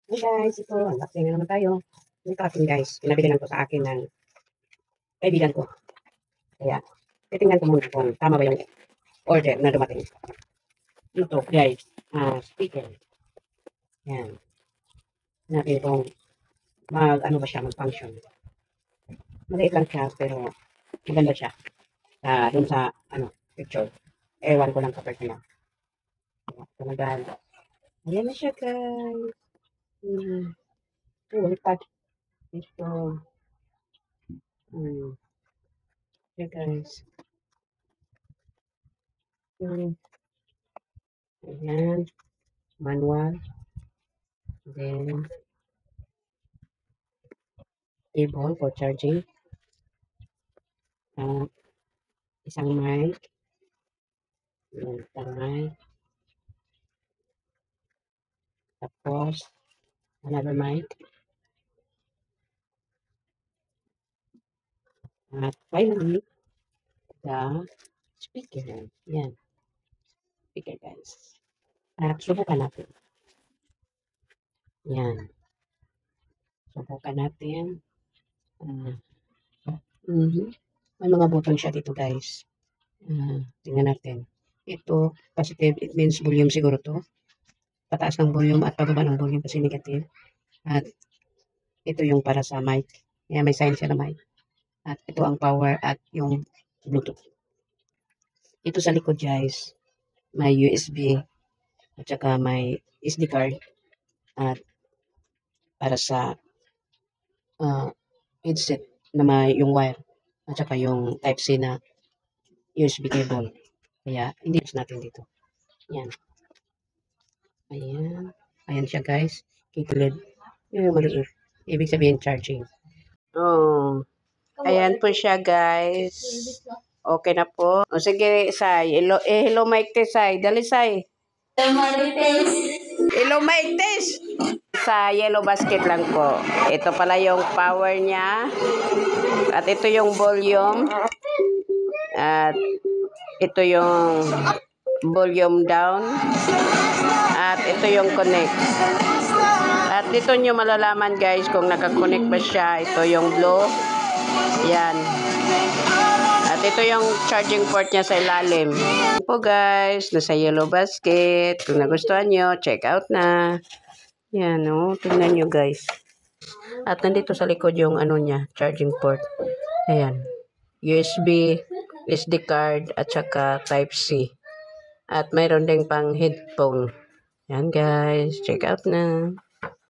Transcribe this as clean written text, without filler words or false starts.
Hey guys, ito, unboxing na naman tayo. Ito akin guys, pinabilan ko sa akin ng kaibigan ko. Kaya, titingnan ko muna kung tama ba yung order na dumating. Ito guys, speaker. Yan. Natin kung ano ba siya, mag-function. Maliit lang siya, pero maganda siya. Dun sa, picture. Ewan ko lang kapag na. Talagang, ayan na siya guys. Lipat. Ito. Yeah guys. Ayan. Manual. Then, cable for charging. Isang mic. Isang mic. Tapos, another mic. At finally, the speaker. Yan. Speaker guys. At subukan natin. Yan. Subukan natin. May mga button siya dito guys. Tingnan natin. Ito, positive, it means volume siguro to. Pataas ng volume at pababa ng volume kasi negative. At ito yung para sa mic. Yan, may sign siya na mic. At ito ang power at yung Bluetooth. Ito sa likod guys, may USB at saka may SD card at para sa headset na may yung wire at saka yung Type-C na USB cable. Kaya hindi natin dito. Yan. Ayan. Ayan siya guys. Kitulad. Yung maliit. Ibig sabihin charging. Oh. Ayan po siya guys. Okay na po. O sige, Sai. Hello Mike Tess, Sai. Dali, Sai. Hello Mike Tess. Sa yellow basket lang po. Ito pala yung power niya. At ito yung volume. At ito yung volume down. At ito yung connect. At dito nyo malalaman guys kung nakakonect ba siya. Ito yung blue. Yan. At ito yung charging port niya sa ilalim. Po guys, nasa yellow basket. Kung nagustuhan nyo, check out na. Yan o, tingnan nyo guys. At nandito sa likod yung ano niya, charging port. Ayan. USB, SD card, at saka Type-C. At mayroon ding pang headphone. Yan guys, check out na.